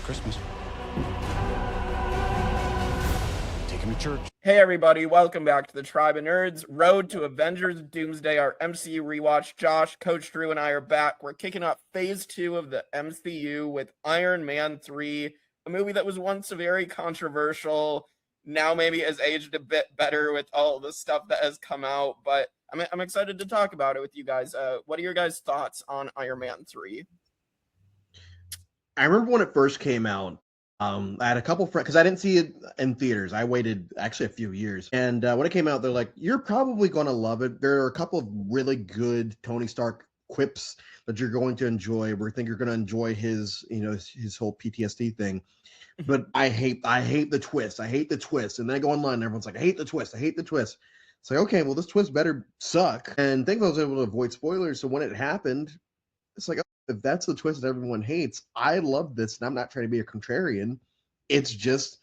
Christmas. Take him to church. Hey everybody, welcome back to the Tribe of Nerds, Road to Avengers Doomsday, our MCU rewatch. Josh, Coach Drew, and I are back. We're kicking off Phase 2 of the MCU with Iron Man 3, a movie that was once very controversial, now maybe has aged a bit better with all the stuff that has come out, but I'm excited to talk about it with you guys. What are your guys' thoughts on Iron Man 3? I remember when it first came out, I had a couple friends, because I didn't see it in theaters. I waited actually a few years. And when it came out, they're like, you're probably going to love it. There are a couple of really good Tony Stark quips that you're going to enjoy. We think you're going to enjoy his whole PTSD thing. But I hate the twist. I hate the twist. And then I go online and everyone's like, I hate the twist. I hate the twist. It's like, okay, well, this twist better suck. And thankfully I was able to avoid spoilers. So when it happened, it's like, if that's the twist that everyone hates, I love this, and I'm not trying to be a contrarian. It's just,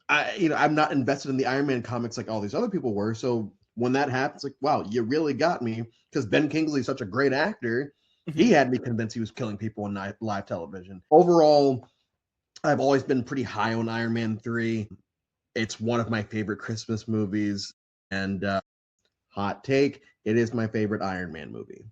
I'm not invested in the Iron Man comics like all these other people were. So when that happens, like, wow, you really got me, because Ben Kingsley is such a great actor. He had me convinced he was killing people on live television. Overall, I've always been pretty high on Iron Man 3. It's one of my favorite Christmas movies, and hot take, it is my favorite Iron Man movie.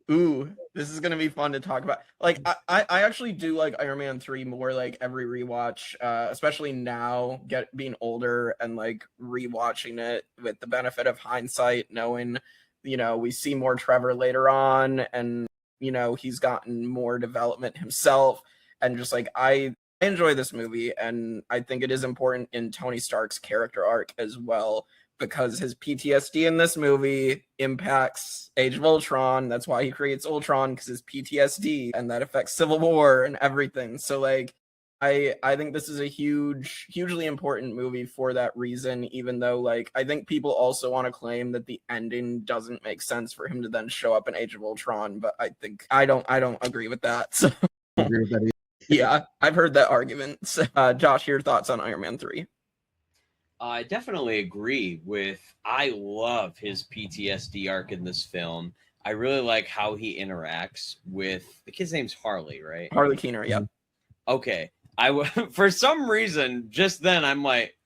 Ooh, this is gonna be fun to talk about. Like, I actually do like Iron Man 3 more, like every rewatch, especially now, being older and like rewatching it with the benefit of hindsight, knowing, we see more Trevor later on, and he's gotten more development himself, and just like I enjoy this movie, and I think it is important in Tony Stark's character arc as well, because his PTSD in this movie impacts Age of Ultron. That's why he creates Ultron, because his PTSD, and that affects Civil War and everything. So like, I think this is a hugely important movie for that reason, even though like, I think people also want to claim that the ending doesn't make sense for him to then show up in Age of Ultron, but I don't agree with that. So I agree with that. yeah, I've heard that argument. So, Josh, your thoughts on Iron Man 3? I definitely agree with, I love his PTSD arc in this film. I really like how he interacts with, the kid's name's Harley, right? Harley Keener, yep. Okay. For some reason, just then I'm like,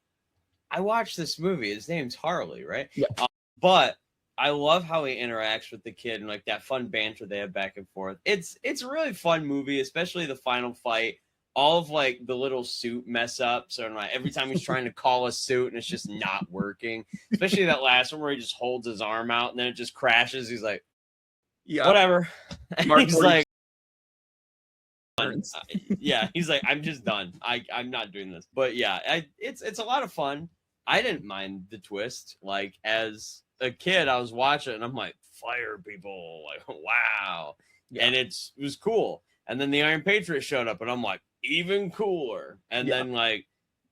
I watched this movie. His name's Harley, right? Yeah. But I love how he interacts with the kid and like that fun banter they have back and forth. It's a really fun movie, especially the final fight. All of like the little suit mess ups, and like every time he's trying to call a suit and it's just not working. Especially that last one where he just holds his arm out and then it just crashes. He's like, yeah, whatever. He's like, yeah, he's like, I'm just done. I'm not doing this. But yeah, it's a lot of fun. I didn't mind the twist. Like as a kid, I was watching it and I'm like, fire people, like wow, yeah. And it was cool. And then the Iron Patriot showed up, and I'm like, even cooler. And then like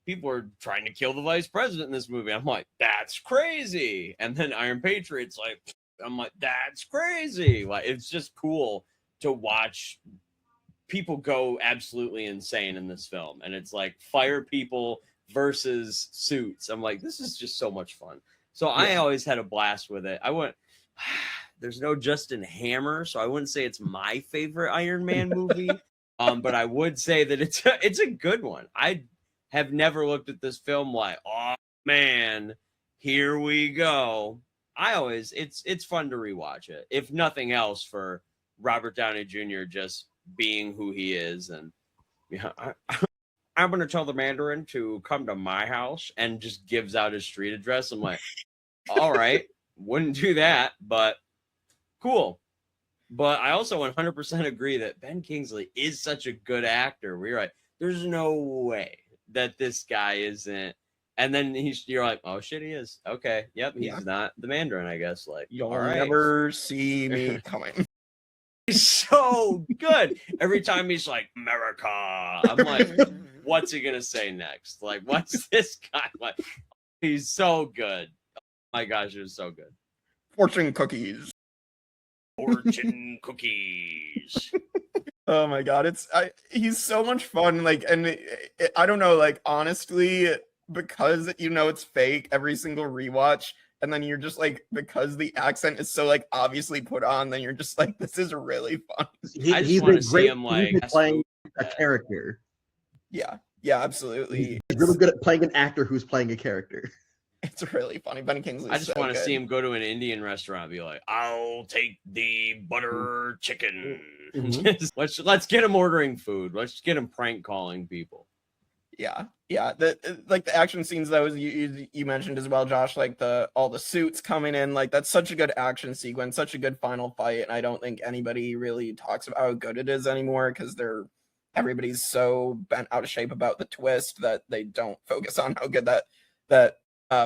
people are trying to kill the vice president in this movie. I'm like, that's crazy. And then Iron Patriot's like, I'm like, that's crazy. Like it's just cool to watch people go absolutely insane in this film. And it's like fire people versus suits. I'm like, this is just so much fun. So I always had a blast with it. There's no Justin Hammer, so I wouldn't say it's my favorite Iron Man movie. But I would say that it's a good one. I have never looked at this film like, oh man, here we go. It's fun to rewatch it, if nothing else, for Robert Downey Jr. just being who he is. And yeah, I'm gonna tell the Mandarin to come to my house, and just gives out his street address. I'm like, all right, wouldn't do that, but cool. But I also 100% agree that Ben Kingsley is such a good actor. We're like, there's no way that this guy isn't. And then you're like, oh shit, he is. Okay, yep, he's not the Mandarin, I guess. Like, you'll never see me coming. He's so good. Every time he's like, America, I'm like, what's he gonna say next? Like, what's this guy like? He's so good. Oh my gosh, it was so good. Fortune cookies. Fortune cookies. Oh my god, he's so much fun. Like, and I don't know, like honestly, because it's fake every single rewatch, and then you're just like, because the accent is so like obviously put on, then you're just like, this is really fun. I just want to see him like playing a character. Yeah, absolutely. He's really good at playing an actor who's playing a character. It's really funny. Ben Kingsley. I just want to see him go to an Indian restaurant and be like, "I'll take the butter chicken." Mm-hmm. let's get him ordering food. Let's get him prank calling people. Yeah. The action scenes that was you mentioned as well, Josh. Like all the suits coming in, like that's such a good action sequence, such a good final fight, and I don't think anybody really talks about how good it is anymore because everybody's so bent out of shape about the twist that they don't focus on how good that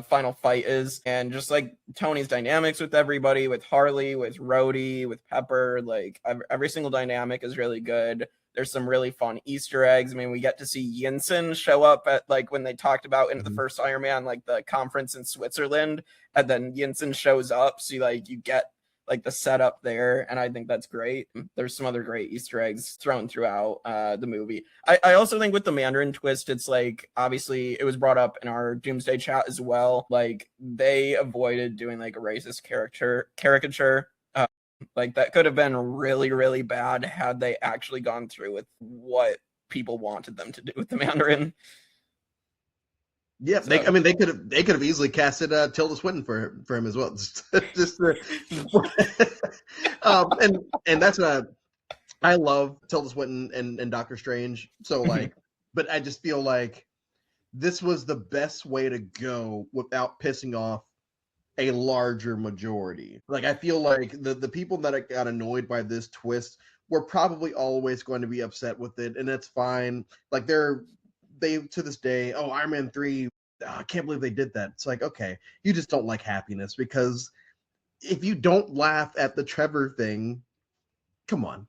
final fight is. And just like Tony's dynamics with everybody, with Harley, with Rhodey, with Pepper, like every single dynamic is really good. There's some really fun Easter eggs. I mean, we get to see Yinsen show up at like when they talked about in the first Iron Man, like the conference in Switzerland, and then Yinsen shows up. So you get like the setup there, and I think that's great. There's some other great Easter eggs thrown throughout the movie. I also think with the Mandarin twist, it's like obviously it was brought up in our Doomsday chat as well. Like they avoided doing like a racist caricature. Like that could have been really, really bad had they actually gone through with what people wanted them to do with the Mandarin. Yeah, so, they could have easily casted Tilda Swinton for him as well. And that's what I love Tilda Swinton and Doctor Strange. So like, but I just feel like this was the best way to go without pissing off a larger majority. Like I feel like the people that got annoyed by this twist were probably always going to be upset with it, and that's fine. Like they to this day, oh, Iron Man 3, I can't believe they did that. It's like, okay, you just don't like happiness, because if you don't laugh at the Trevor thing, come on.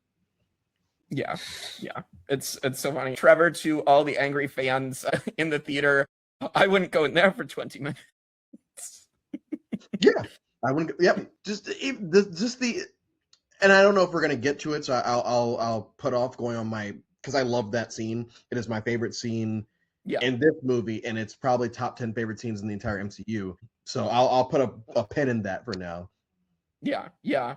Yeah. It's so funny. Trevor, to all the angry fans in the theater, I wouldn't go in there for 20 minutes. Yeah, I wouldn't. Yeah, just the, and I don't know if we're gonna get to it, so I'll put off going on because I love that scene. It is my favorite scene in this movie, and it's probably top 10 favorite scenes in the entire MCU. So I'll put a pin in that for now. Yeah.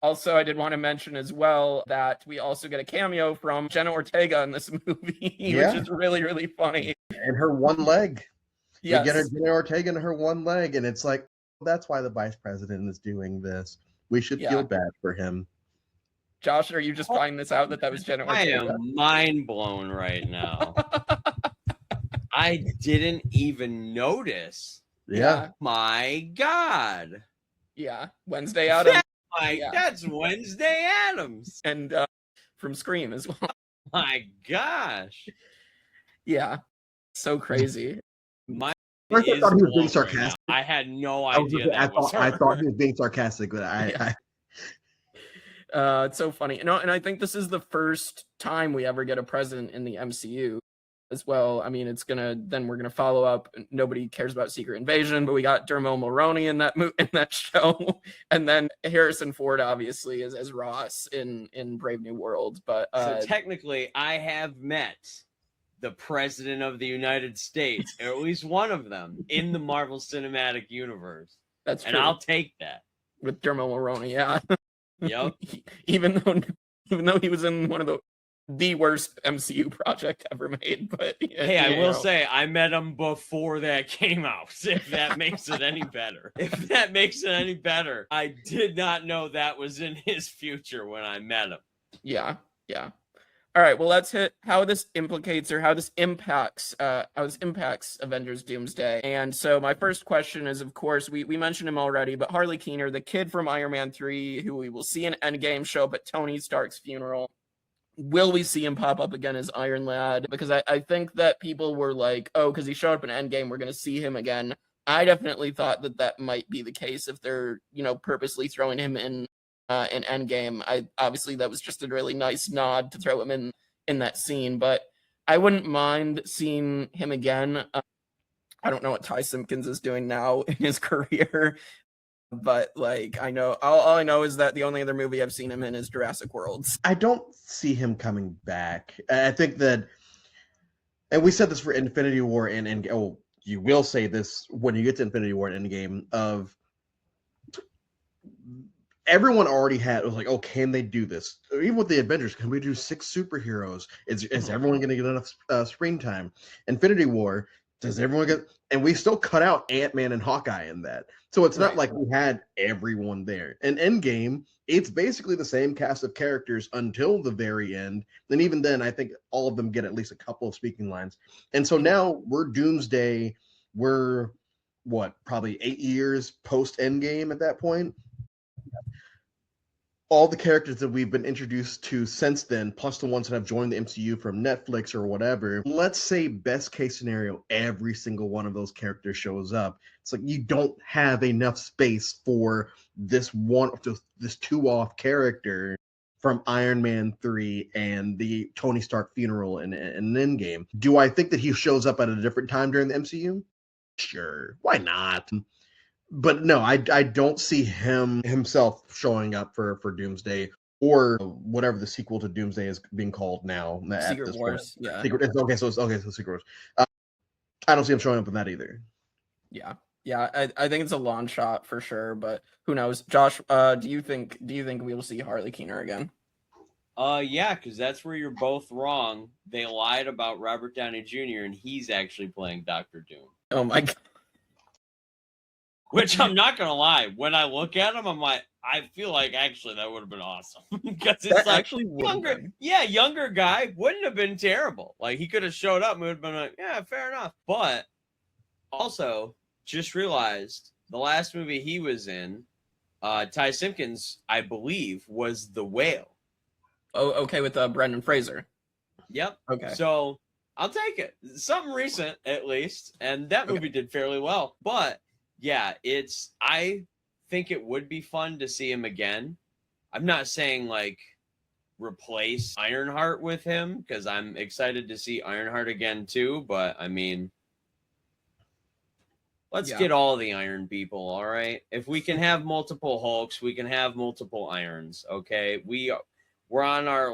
Also, I did want to mention as well that we also get a cameo from Jenna Ortega in this movie, which is really, really funny. And her one leg. Yes. We get her Jenna Ortega and her one leg, and it's like, that's why the vice president is doing this. We should feel bad for him. Josh, are you just finding this out that was Jenna Ortega? I am mind blown right now. I didn't even notice. Yeah. My God. Yeah. Wednesday Addams. That's Wednesday Addams. And from Scream as well. My gosh. Yeah. So crazy. First, I thought he was being sarcastic. Right, I had no idea. I thought he was being sarcastic, but it's so funny. And I think this is the first time we ever get a president in the MCU as well. I mean, we're gonna follow up. Nobody cares about Secret Invasion, but we got Dermot Mulroney in that show, and then Harrison Ford obviously as Ross in Brave New World. But so technically, I have met the president of the United States, or at least one of them, in the Marvel Cinematic Universe. That's true. And I'll take that. With Dermot Mulroney, yeah. Yep. even though he was in one of the worst MCU project ever made, but hey, I will say I met him before that came out. If that makes it any better. I did not know that was in his future when I met him. Yeah. All right, well, let's hit how this implicates or how this impacts Avengers Doomsday. And so my first question is, of course, we mentioned him already, but Harley Keener, the kid from Iron Man 3, who we will see in Endgame show up at Tony Stark's funeral. Will we see him pop up again as Iron Lad? Because I think that people were like, oh, because he showed up in Endgame, we're going to see him again. I definitely thought that might be the case if they're, purposely throwing him in Endgame. Obviously that was just a really nice nod to throw him in that scene, but I wouldn't mind seeing him again. I don't know what Ty Simpkins is doing now in his career, but like I know all I know is that the only other movie I've seen him in is Jurassic World. I don't see him coming back. I think that, and we said this for Infinity War and you will say this when you get to Infinity War and Endgame, of everyone already had, it was like, oh, can they do this? Even with the Avengers, can we do 6 superheroes? Is everyone going to get enough screen time? Infinity War, does everyone get? And we still cut out Ant-Man and Hawkeye in that. So it's not Right. like we had everyone there. And Endgame, it's basically the same cast of characters until the very end. And even then, I think all of them get at least a couple of speaking lines. And so now we're Doomsday. We're what, probably 8 years post Endgame at that point. All the characters that we've been introduced to since then, plus the ones that have joined the MCU from Netflix or whatever, let's say best case scenario, every single one of those characters shows up. It's like you don't have enough space for this 2-off character from Iron Man 3 and the Tony Stark funeral in Endgame. Do I think that he shows up at a different time during the MCU? Sure. Why not? But no, I don't see himself showing up for Doomsday or whatever the sequel to Doomsday is being called now. Secret Wars. Point. Yeah. So Secret Wars. I don't see him showing up in that either. Yeah. I think it's a long shot for sure, but who knows? Josh, do you think we will see Harley Keener again? Yeah, because that's where you're both wrong. They lied about Robert Downey Jr. and he's actually playing Dr. Doom. Oh my god. Which I'm not gonna lie, when I look at him, I'm like, I feel like actually that would have been awesome because it's That like actually would have younger, been. younger guy wouldn't have been terrible. Like he could have showed up and would have been like, yeah, fair enough. But also, just realized the last movie he was in, Ty Simpkins, I believe, was The Whale. Oh, okay, with Brendan Fraser. Yep. Okay. So I'll take it. Something recent, at least, and that movie did fairly well. But yeah, I think it would be fun to see him again. I'm not saying like replace Ironheart with him because I'm excited to see Ironheart again too. But I mean, let's get all the Iron people. All right. If we can have multiple Hulks, we can have multiple Irons. Okay. We're on our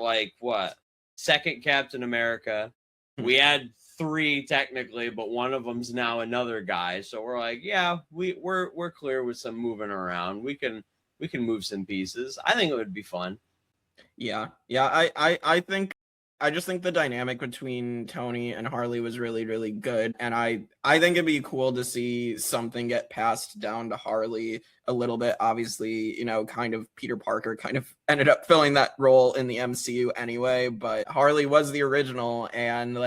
second Captain America. We had 3 technically, but one of them's now another guy. So we're like, yeah, we're clear with some moving around. We can move some pieces. I think it would be fun. Yeah. I just think the dynamic between Tony and Harley was really, really good. And I think it'd be cool to see something get passed down to Harley a little bit. Obviously, kind of Peter Parker kind of ended up filling that role in the MCU anyway, but Harley was the original. And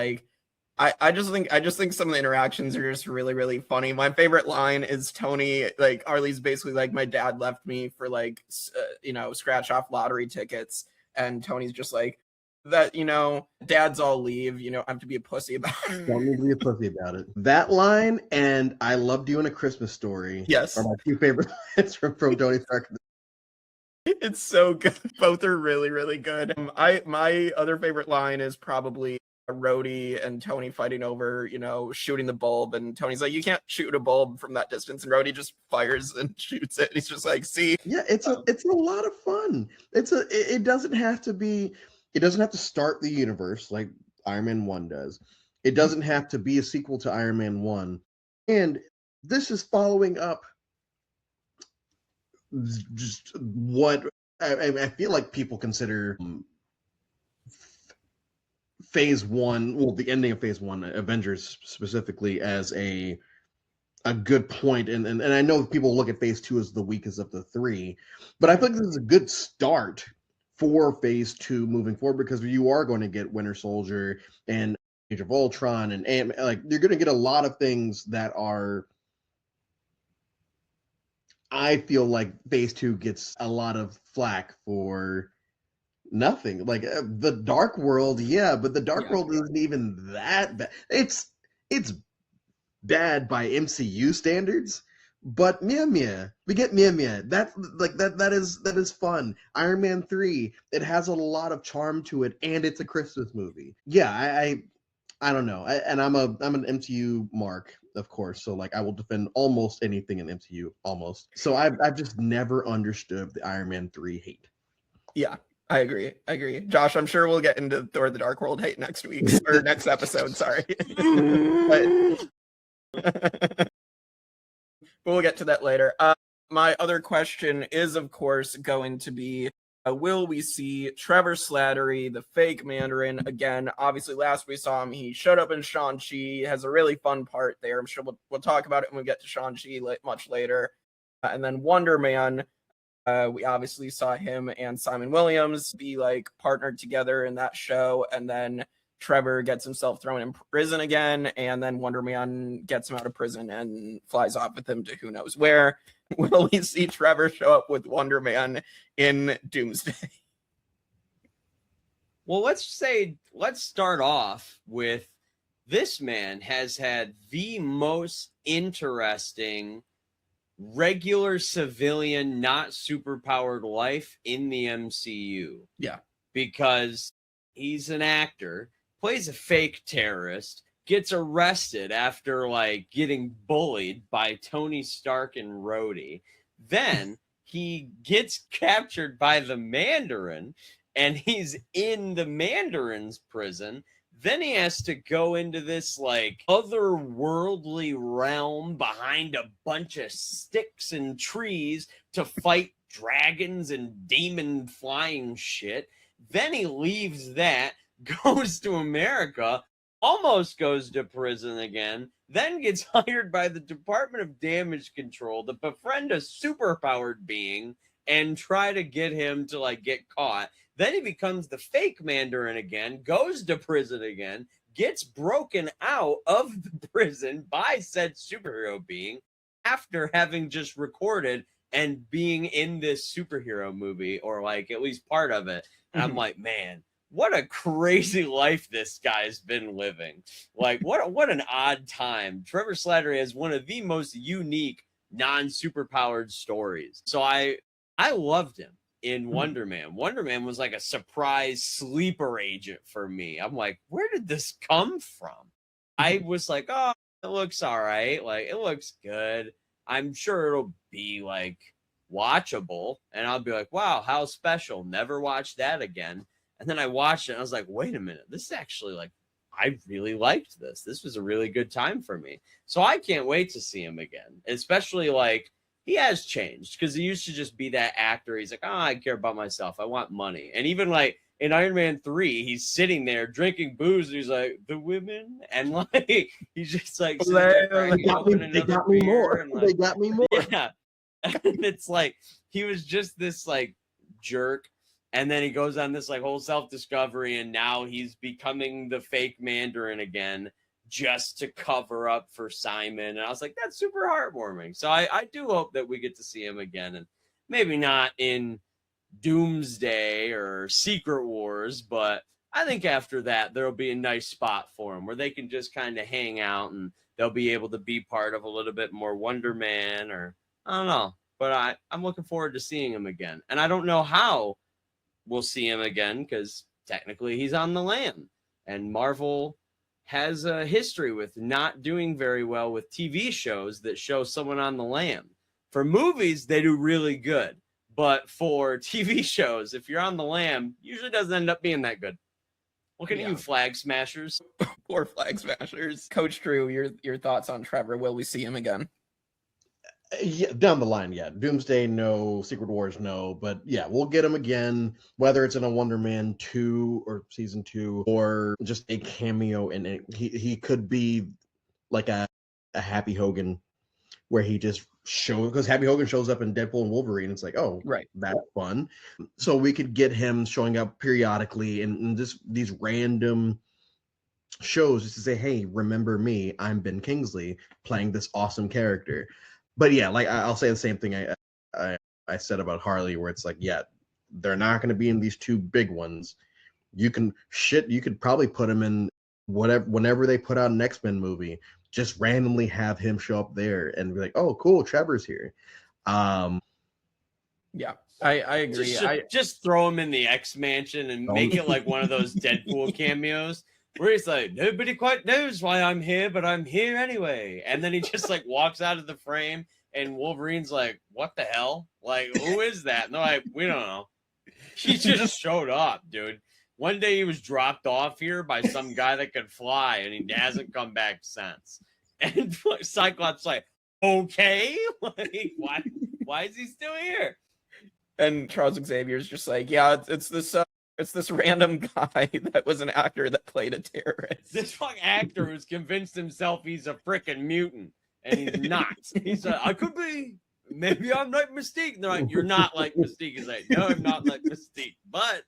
I just think some of the interactions are just really, really funny. My favorite line is Tony, Harley's basically like, my dad left me for scratch off lottery tickets. And Tony's just like, that dads all leave, I have to be a pussy about it. Don't need to be a pussy about it. That line and I Loved You in A Christmas Story Yes are my 2 favorite lines from Tony Stark. It's so good. Both are really, really good. My other favorite line is probably Rhodey and Tony fighting over shooting the bulb, and Tony's like, you can't shoot a bulb from that distance, and Rhodey just fires and shoots it. He's just like, see, it's a lot of fun. It doesn't have to start the universe like Iron Man 1 does. It doesn't have to be a sequel to Iron Man 1. And this is following up just what I feel like people consider Phase 1, well, the ending of Phase 1, Avengers specifically, as a good point. And I know people look at Phase 2 as the weakest of the 3, but I think this is a good start for Phase 2 moving forward, because you are going to get Winter Soldier and Age of Ultron and Ant-Man. You're going to get a lot of things that are, I feel like Phase 2 gets a lot of flack for nothing. The Dark World, but the Dark World isn't even that bad. It's bad by MCU standards, but we get Mia. That is fun. Iron Man 3, it has a lot of charm to it, and it's a Christmas movie. I don't know. I'm an MCU mark, of course, so I will defend almost anything in MCU, almost. So I've just never understood the Iron Man 3 hate. Yeah, I agree. Josh, I'm sure we'll get into Thor: The Dark World hate next week or next episode. Sorry, but we'll get to that later. my other question is, of course, going to be, will we see Trevor Slattery, the fake Mandarin, again? Obviously, last we saw him, he showed up in Shang-Chi, has a really fun part there. I'm sure we'll talk about it when we get to Shang-Chi much later. And then Wonder Man, we obviously saw him and Simon Williams be like partnered together in that show, and then Trevor gets himself thrown in prison again, and then Wonder Man gets him out of prison and flies off with him to who knows where. Will we see Trevor show up with Wonder Man in Doomsday? Well, let's start off with this man has had the most interesting regular civilian, not superpowered life in the MCU. Yeah. Because he's an actor, plays a fake terrorist, gets arrested after like getting bullied by Tony Stark and Rhodey. Then he gets captured by the Mandarin and he's in the Mandarin's prison. Then he has to go into this like otherworldly realm behind a bunch of sticks and trees to fight dragons and demon flying shit. Then he leaves that, goes to America, almost goes to prison again, then gets hired by the Department of Damage Control to befriend a superpowered being and try to get him to like get caught. Then he becomes the fake Mandarin again, goes to prison again, gets broken out of the prison by said superhero being after having just recorded and being in this superhero movie, or like at least part of it. And I'm like, man, what a crazy life this guy's been living. Like, what an odd time. Trevor Slattery has one of the most unique non-superpowered stories. So I loved him in Wonder Man. Wonder Man was like a surprise sleeper agent for me. I'm like, where did this come from? I was like, oh, it looks all right. Like, it looks good. I'm sure it'll be like watchable. And I'll be like, wow, how special. Never watch that again. And then I watched it and I was like, wait a minute. This is actually like, I really liked this. This was a really good time for me. So I can't wait to see him again, especially like, he has changed because he used to just be that actor. He's like, oh, I care about myself. I want money. And even like in Iron Man 3, he's sitting there drinking booze. And he's like, the women? And like, he's just like, they got me more. Like, they got me more. Yeah. And it's like, he was just this like jerk. And then he goes on this like whole self-discovery. And now he's becoming the fake Mandarin again, just to cover up for Simon. And I was like, that's super heartwarming. So I do hope that we get to see him again, and maybe not in Doomsday or Secret Wars, but I think after that there'll be a nice spot for him where they can just kind of hang out and they'll be able to be part of a little bit more Wonder Man, or I don't know. But I'm looking forward to seeing him again. And I don't know how we'll see him again because technically he's on the lam, and Marvel has a history with not doing very well with TV shows that show someone on the lam. For movies, they do really good. But for TV shows, if you're on the lam, usually doesn't end up being that good. Looking at you, Flag Smashers. Poor Flag Smashers. Coach Drew, your thoughts on Trevor? Will we see him again? Yeah, down the line, yeah. Doomsday, no. Secret Wars, no. But yeah, we'll get him again, whether it's in a Wonder Man 2 or season 2, or just a cameo in it. He could be like a Happy Hogan, where he just shows, because Happy Hogan shows up in Deadpool and Wolverine. It's like, oh, right, that's fun. So we could get him showing up periodically in just these random shows just to say, hey, remember me? I'm Ben Kingsley playing this awesome character. But yeah, like I'll say the same thing I said about Harley, where it's like, yeah, they're not going to be in these two big ones. You could probably put him in whenever they put out an X-Men movie, just randomly have him show up there and be like, oh, cool, Trevor's here. Yeah, I agree. Just throw him in the X Mansion and make it like one of those Deadpool cameos, where he's like, nobody quite knows why I'm here, but I'm here anyway. And then he just like walks out of the frame, and Wolverine's like, what the hell? Like, who is that? And they're like, we don't know. He just showed up, dude. One day he was dropped off here by some guy that could fly, and he hasn't come back since. And Cyclops like, okay, like what? Why is he still here? And Charles Xavier's just like, yeah, it's this random guy that was an actor that played a terrorist. This fucking actor who's convinced himself he's a freaking mutant, and he's not. He's like, I could be. Maybe I'm like Mystique. And they're like, you're not like Mystique. He's like, no, I'm not like Mystique, but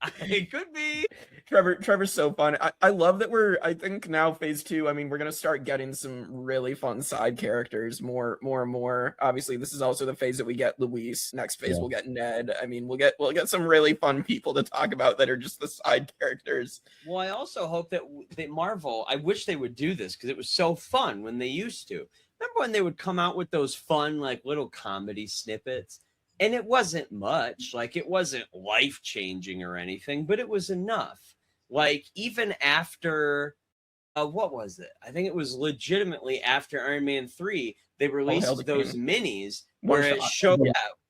I could be. Trevor's so fun. I love that I think now phase 2, I mean, we're gonna start getting some really fun side characters more and more. Obviously, this is also the phase that we get Luis. Next phase we'll get Ned. I mean, we'll get some really fun people to talk about that are just the side characters. Well, I also hope that Marvel, I wish they would do this because it was so fun when they used to. Remember when they would come out with those fun, like little comedy snippets? And it wasn't much, like it wasn't life-changing or anything, but it was enough. Like even after, what was it? I think it was legitimately after Iron Man 3, they released those minis where it showed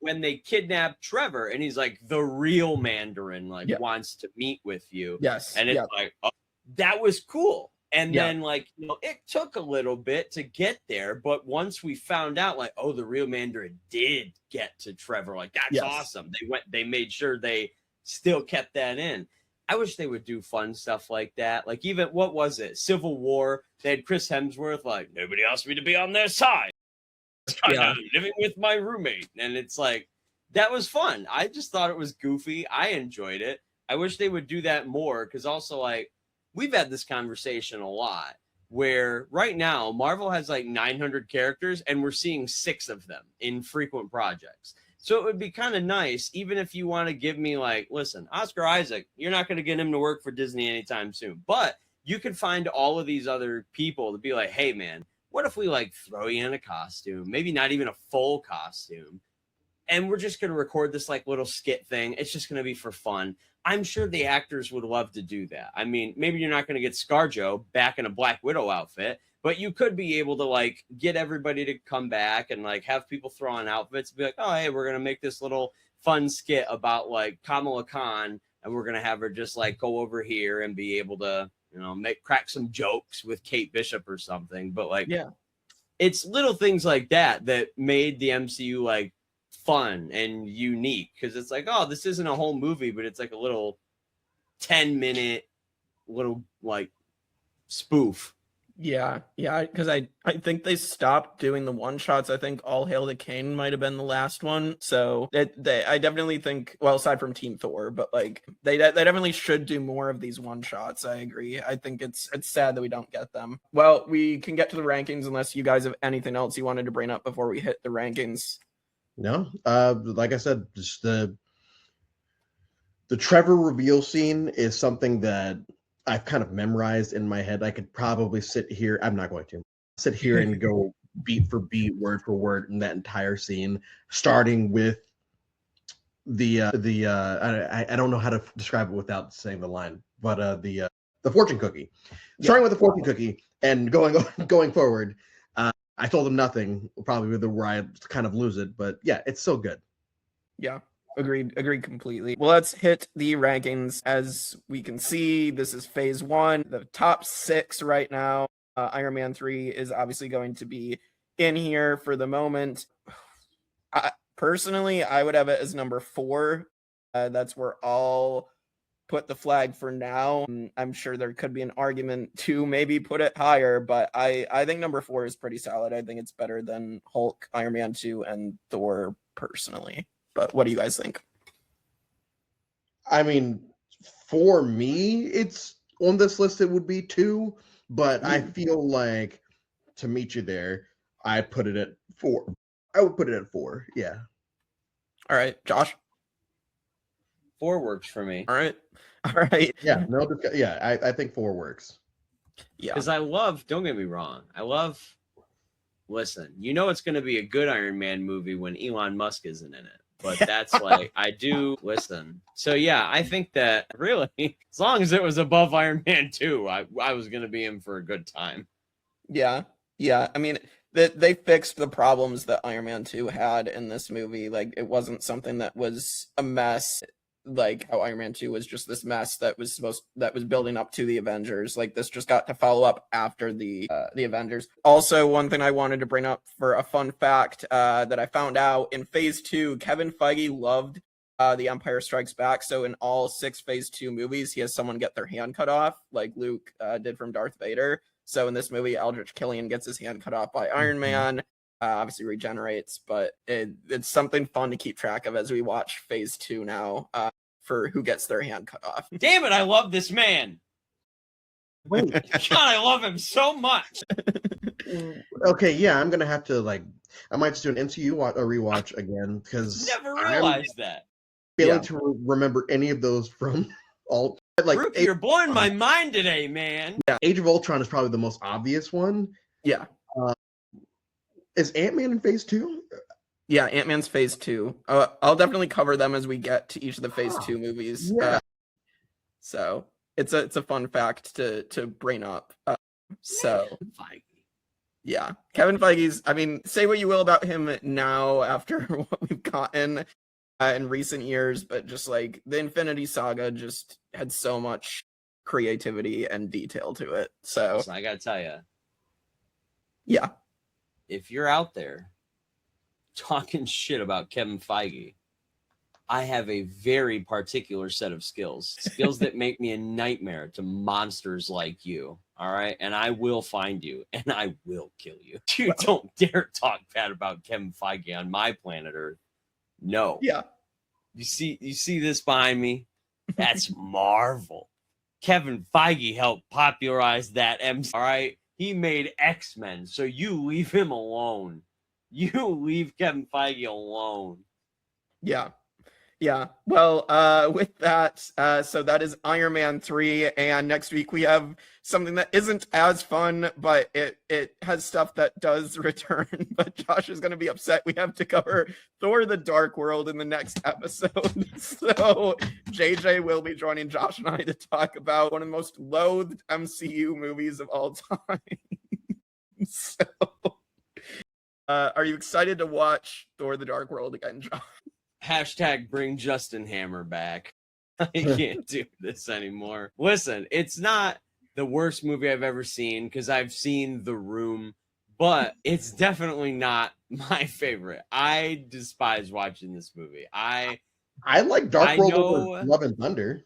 when they kidnapped Trevor and he's like, the real Mandarin wants to meet with you. Yes. And it's like, oh, that was cool. And then, like, you know, it took a little bit to get there. But once we found out, like, oh, the real Mandarin did get to Trevor, like, that's awesome. They made sure they still kept that in. I wish they would do fun stuff like that. Like, even, what was it? Civil War. They had Chris Hemsworth, like, nobody asked me to be on their side. I'm living with my roommate. And it's like, that was fun. I just thought it was goofy. I enjoyed it. I wish they would do that more. Because also, like, we've had this conversation a lot where right now Marvel has like 900 characters and we're seeing 6 of them in frequent projects. So it would be kind of nice, even if you want to give me like, listen, Oscar Isaac, you're not going to get him to work for Disney anytime soon, but you could find all of these other people to be like, hey man, what if we like throw you in a costume, maybe not even a full costume, and we're just going to record this like little skit thing. It's just going to be for fun. I'm sure the actors would love to do that. I mean, maybe you're not going to get ScarJo back in a Black Widow outfit, but you could be able to like get everybody to come back and like have people throw on outfits and be like, oh, hey, we're going to make this little fun skit about like Kamala Khan, and we're going to have her just like go over here and be able to, you know, crack some jokes with Kate Bishop or something. But like, it's little things like that that made the MCU like fun and unique, because it's like, oh, this isn't a whole movie, but it's like a little 10-minute little like spoof. Because I think they stopped doing the one shots. I think All Hail the King might have been the last one. So I definitely think, well, aside from Team Thor, but like they definitely should do more of these one shots. I agree. I think it's sad that we don't get them. Well, we can get to the rankings unless you guys have anything else you wanted to bring up before we hit the rankings. No, like I said, just the Trevor reveal scene is something that I've kind of memorized in my head. I could probably sit here. I'm not going to sit here and go beat for beat, word for word in that entire scene, starting with I don't know how to describe it without saying the line, but the fortune cookie. Starting with the fortune cookie and going forward. I told him nothing, probably where I kind of lose it, but yeah, it's so good. Yeah, agreed completely. Well, let's hit the rankings. As we can see, this is phase 1. The top 6 right now. Iron Man 3 is obviously going to be in here for the moment. Personally, I would have it as number 4. That's where I'll put the flag for now. I'm sure there could be an argument to maybe put it higher, but I think number 4 is pretty solid. I think it's better than Hulk, Iron Man 2, and Thor personally. But what do you guys think? I mean, for me, it's on this list, it would be 2, but I feel like to meet you there, I put it at 4. I would put it at 4. Yeah. All right, Josh. 4 works for me. All right. Yeah. No. Yeah. I think 4 works. Yeah. Because don't get me wrong, listen, you know it's going to be a good Iron Man movie when Elon Musk isn't in it. But that's like, I do listen. So yeah, I think that really, as long as it was above Iron Man 2, I was going to be in for a good time. Yeah. I mean, they fixed the problems that Iron Man 2 had in this movie. Like, it wasn't something that was a mess. like how Iron Man 2 was just this mess that was building up to the Avengers. Like this just got to follow up after the Avengers. Also, one thing I wanted to bring up for a fun fact that I found out in Phase 2, Kevin Feige loved The Empire Strikes Back. So in all 6 Phase 2 movies, he has someone get their hand cut off, like Luke did from Darth Vader. So in this movie, Aldrich Killian gets his hand cut off by Iron Man. Obviously regenerates, but it's something fun to keep track of as we watch Phase 2 now for who gets their hand cut off. Damn it, I love this man. Wait. God, I love him so much. Okay, yeah, I'm gonna have to I might just do an MCU rewatch again because Never realized that. Failing to remember any of those from all. Brooke, you're blowing my mind today, man. Yeah, Age of Ultron is probably the most obvious one. Yeah. Is Ant-Man in Phase 2? Yeah, Ant-Man's Phase 2. I'll definitely cover them as we get to each of the Phase 2 movies. Yeah. So it's a fun fact to bring up. Yeah, Kevin Feige's. I mean, say what you will about him now after what we've gotten in recent years, but just like the Infinity Saga just had so much creativity and detail to it. So Listen, I gotta tell you, yeah. If you're out there talking shit about Kevin Feige, I have a very particular set of skills that make me a nightmare to monsters like you. All right. And I will find you and I will kill you. You don't dare talk bad about Kevin Feige on my planet Earth. No. Yeah. You see this behind me? That's Marvel. Kevin Feige helped popularize that MC. All right. He made X-Men, so you leave him alone. You leave Kevin Feige alone. Yeah. Yeah. Well, with that, so that is Iron Man 3, and next week we have something that isn't as fun, but it has stuff that does return. But Josh is going to be upset. We have to cover Thor: The Dark World in the next episode. So JJ will be joining Josh and I to talk about one of the most loathed MCU movies of all time. So, are you excited to watch Thor: The Dark World again, Josh? Hashtag bring Justin Hammer back. I can't do this anymore. Listen, it's not the worst movie I've ever seen because I've seen The Room, but it's definitely not my favorite. I despise watching this movie. I like Dark World over Love and Thunder.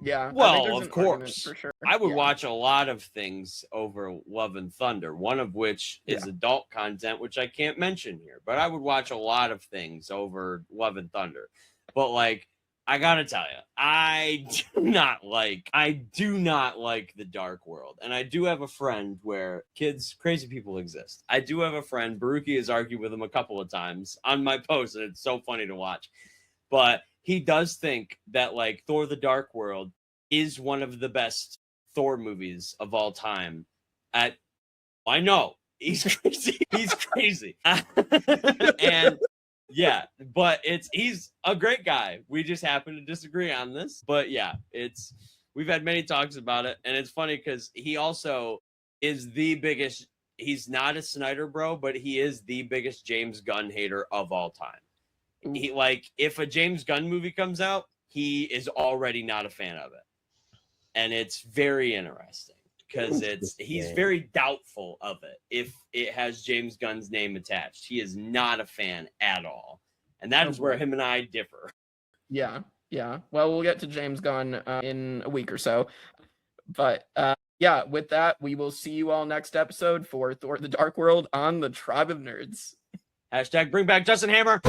Yeah. Well, of course. For sure. I would watch a lot of things over Love and Thunder, one of which is adult content, which I can't mention here. But I would watch a lot of things over Love and Thunder. But like, I gotta tell you, I do not like The Dark World. And I do have a friend where crazy people exist. I do have a friend, Baruki has argued with him a couple of times on my post, and it's so funny to watch. But he does think that like Thor: The Dark World is one of the best Thor movies of all time. I know he's crazy. He's crazy. And yeah, but he's a great guy. We just happen to disagree on this. But yeah, we've had many talks about it, and it's funny because he also is the biggest. He's not a Snyder bro, but he is the biggest James Gunn hater of all time. He if a James Gunn movie comes out, he is already not a fan of it. And it's very interesting because he's very doubtful of it if it has James Gunn's name attached. He is not a fan at all. And that is where him and I differ. Yeah. Yeah. Well, we'll get to James Gunn in a week or so. But yeah, with that, we will see you all next episode for Thor: The Dark World on the Tribe of Nerds. Hashtag bring back Justin Hammer.